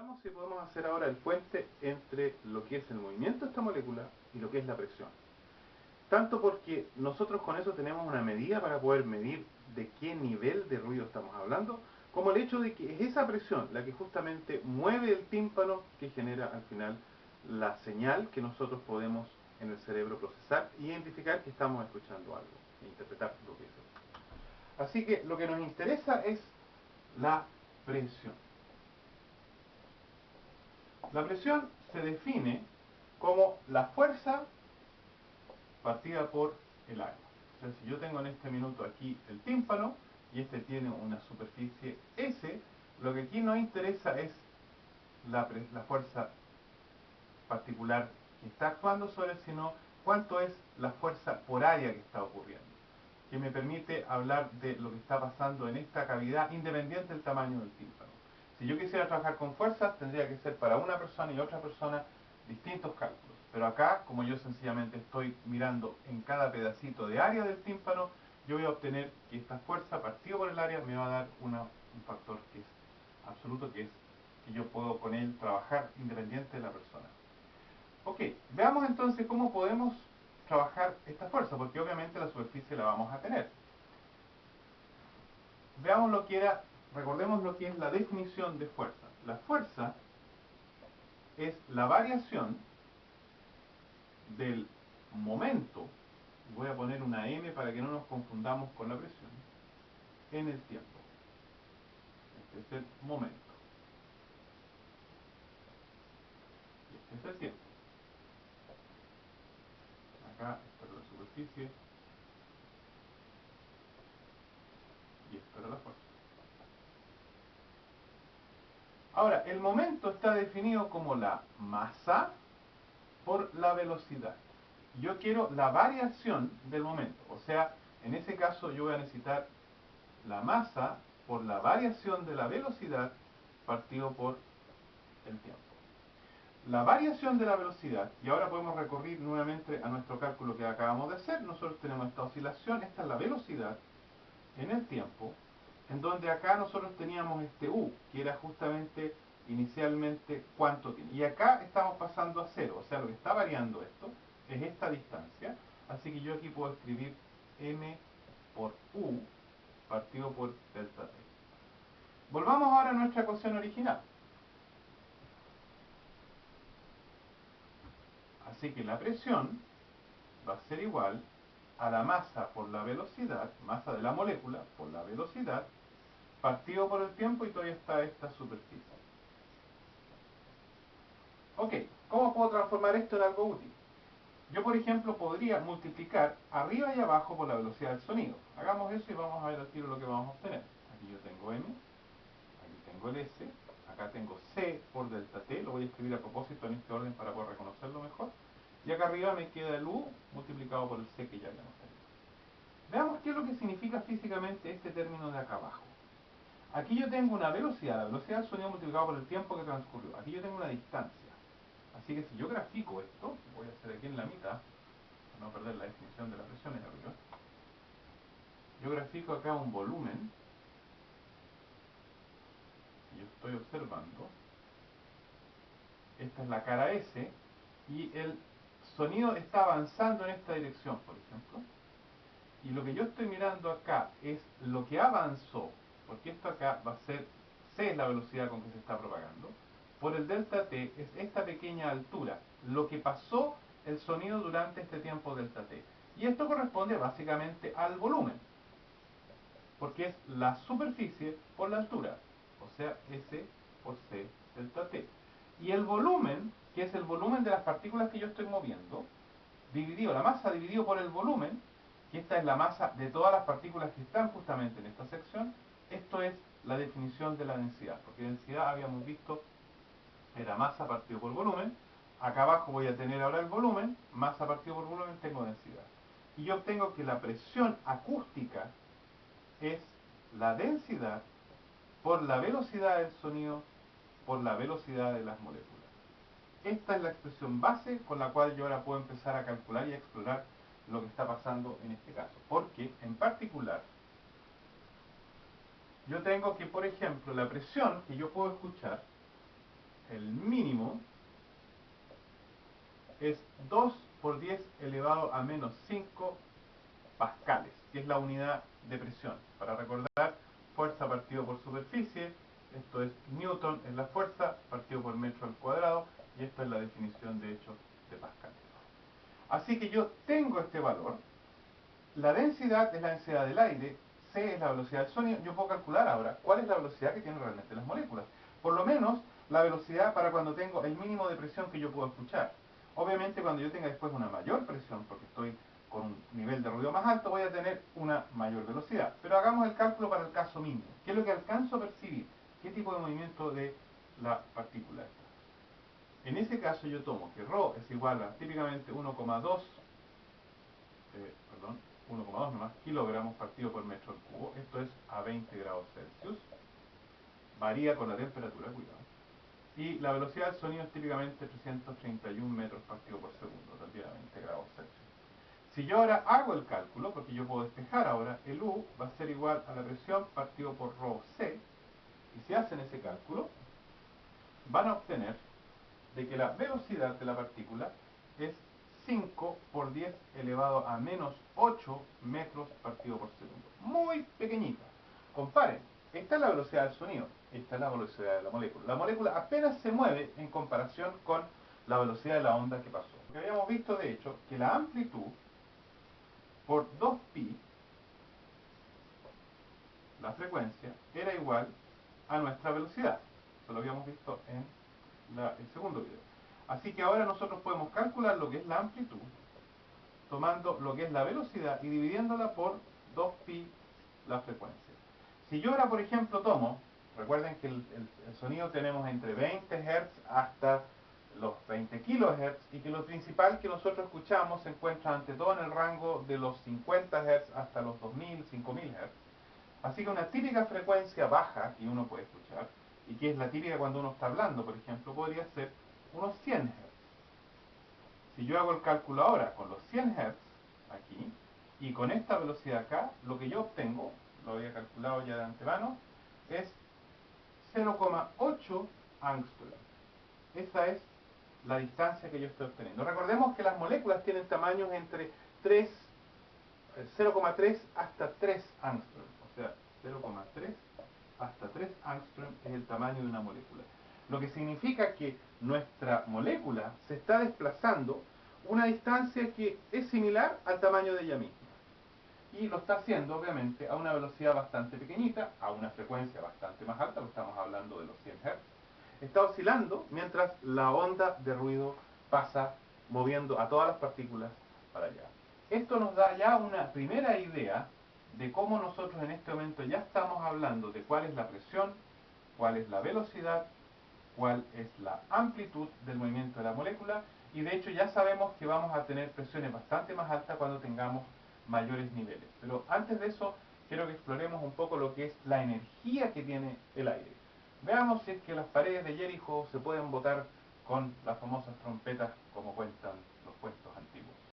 Veamos si podemos hacer ahora el puente entre lo que es el movimiento de esta molécula y lo que es la presión. Tanto porque nosotros con eso tenemos una medida para poder medir de qué nivel de ruido estamos hablando, como el hecho de que es esa presión la que justamente mueve el tímpano que genera al final la señal que nosotros podemos en el cerebro procesar e identificar que estamos escuchando algo e interpretar lo que es eso. Así que lo que nos interesa es la presión. La presión se define como la fuerza partida por el área. O sea, si yo tengo en este minuto aquí el tímpano y este tiene una superficie S, lo que aquí nos interesa es la fuerza particular que está actuando sobre él, sino cuánto es la fuerza por área que está ocurriendo, que me permite hablar de lo que está pasando en esta cavidad independiente del tamaño del tímpano. Si yo quisiera trabajar con fuerzas, tendría que ser para una persona y otra persona distintos cálculos. Pero acá, como yo sencillamente estoy mirando en cada pedacito de área del tímpano, yo voy a obtener que esta fuerza partido por el área me va a dar un factor que es absoluto, que es que yo puedo con él trabajar independiente de la persona. Ok, veamos entonces cómo podemos trabajar esta fuerza, porque obviamente la superficie la vamos a tener. Veamos lo que era, recordemos lo que es la definición de fuerza. La fuerza es la variación del momento, voy a poner una m para que no nos confundamos con la presión, en el tiempo. Este es el momento. Y este es el tiempo. Acá esta es la superficie y esta era la fuerza. Ahora, el momento está definido como la masa por la velocidad. Yo quiero la variación del momento. O sea, en ese caso yo voy a necesitar la masa por la variación de la velocidad partido por el tiempo. La variación de la velocidad, y ahora podemos recurrir nuevamente a nuestro cálculo que acabamos de hacer. Nosotros tenemos esta oscilación, esta es la velocidad en el tiempo, en donde acá nosotros teníamos este U, que era justamente inicialmente cuánto tiene. Y acá estamos pasando a cero, o sea, lo que está variando esto es esta distancia. Así que yo aquí puedo escribir m por U partido por delta t. Volvamos ahora a nuestra ecuación original. Así que la presión va a ser igual a la masa por la velocidad, masa de la molécula por la velocidad, partido por el tiempo, y todavía está esta superficie. Ok, ¿cómo puedo transformar esto en algo útil? Yo, por ejemplo, podría multiplicar arriba y abajo por la velocidad del sonido. Hagamos eso y vamos a ver al tiro lo que vamos a obtener. Aquí yo tengo m, aquí tengo el s, acá tengo c por delta t, lo voy a escribir a propósito en este orden para poder reconocerlo mejor. Y acá arriba me queda el u multiplicado por el c que ya habíamos tenido. Veamos qué es lo que significa físicamente este término de acá abajo. Aquí yo tengo una velocidad, la velocidad del sonido multiplicado por el tiempo que transcurrió. Aquí yo tengo una distancia. Así que si yo grafico esto, voy a hacer aquí en la mitad, para no perder la definición de la presión en arriba. Yo grafico acá un volumen, y yo estoy observando. Esta es la cara S, y el sonido está avanzando en esta dirección, por ejemplo. Y lo que yo estoy mirando acá es lo que avanzó, porque esto acá va a ser, c es la velocidad con que se está propagando, por el delta t es esta pequeña altura, lo que pasó el sonido durante este tiempo delta t. Y esto corresponde básicamente al volumen, porque es la superficie por la altura, o sea, s por c delta t. Y el volumen, que es el volumen de las partículas que yo estoy moviendo, dividido, la masa dividido por el volumen, y esta es la masa de todas las partículas que están justamente en esta sección. Esto es la definición de la densidad, porque densidad habíamos visto era masa partido por volumen. Acá abajo voy a tener ahora el volumen, masa partido por volumen, tengo densidad. Y yo obtengo que la presión acústica es la densidad por la velocidad del sonido por la velocidad de las moléculas. Esta es la expresión base con la cual yo ahora puedo empezar a calcular y a explorar lo que está pasando en este caso. Porque, en particular, yo tengo que, por ejemplo, la presión que yo puedo escuchar el mínimo es 2 por 10 elevado a menos 5 pascales, que es la unidad de presión. Para recordar, fuerza partido por superficie, esto es newton, es la fuerza, partido por metro al cuadrado, y esta es la definición de hecho de Pascal. Así que yo tengo este valor, la densidad es la densidad del aire, C es la velocidad del sonido. Yo puedo calcular ahora cuál es la velocidad que tienen realmente las moléculas. Por lo menos la velocidad para cuando tengo el mínimo de presión que yo puedo escuchar. Obviamente cuando yo tenga después una mayor presión, porque estoy con un nivel de ruido más alto, voy a tener una mayor velocidad. Pero hagamos el cálculo para el caso mínimo. ¿Qué es lo que alcanzo a percibir? ¿Qué tipo de movimiento de la partícula esta? En ese caso yo tomo que ρ es igual a típicamente 1,2 nomás, kilogramos partido por metro al cubo. Esto es a 20 grados Celsius. Varía con la temperatura, cuidado. Y la velocidad del sonido es típicamente 331 metros partido por segundo, también a 20 grados Celsius. Si yo ahora hago el cálculo, porque yo puedo despejar ahora, el U va a ser igual a la presión partido por ρc, y si hacen ese cálculo, van a obtener de que la velocidad de la partícula es 5 por 10 elevado a menos 8 metros partido por segundo. Muy pequeñita. Comparen, esta es la velocidad del sonido, esta es la velocidad de la molécula. La molécula apenas se mueve en comparación con la velocidad de la onda que pasó. Porque habíamos visto, de hecho, que la amplitud por 2pi, la frecuencia, era igual a nuestra velocidad. Eso lo habíamos visto en el segundo video. Así que ahora nosotros podemos calcular lo que es la amplitud, tomando lo que es la velocidad y dividiéndola por 2pi la frecuencia. Si yo ahora, por ejemplo, tomo, recuerden que el sonido tenemos entre 20 Hz hasta los 20 kHz, y que lo principal que nosotros escuchamos se encuentra ante todo en el rango de los 50 Hz hasta los 2000, 5000 Hz. Así que una típica frecuencia baja que uno puede escuchar, y que es la típica cuando uno está hablando, por ejemplo, podría ser unos 100 Hz. Si yo hago el cálculo ahora con los 100 Hz, aquí, y con esta velocidad acá, lo que yo obtengo, lo había calculado ya de antemano, es 0,8 angstrom. Esa es la distancia que yo estoy obteniendo. Recordemos que las moléculas tienen tamaños entre 0,3 hasta 3 angstrom. O sea, 0,3 hasta 3 angstrom es el tamaño de una molécula. Lo que significa que nuestra molécula se está desplazando una distancia que es similar al tamaño de ella misma. Y lo está haciendo, obviamente, a una velocidad bastante pequeñita, a una frecuencia bastante más alta, estamos hablando de los 100 Hz. Está oscilando mientras la onda de ruido pasa moviendo a todas las partículas para allá. Esto nos da ya una primera idea de cómo nosotros en este momento ya estamos hablando de cuál es la presión, cuál es la velocidad, cuál es la amplitud del movimiento de la molécula, y de hecho ya sabemos que vamos a tener presiones bastante más altas cuando tengamos mayores niveles. Pero antes de eso, quiero que exploremos un poco lo que es la energía que tiene el aire. Veamos si es que las paredes de Jericho se pueden botar con las famosas trompetas como cuentan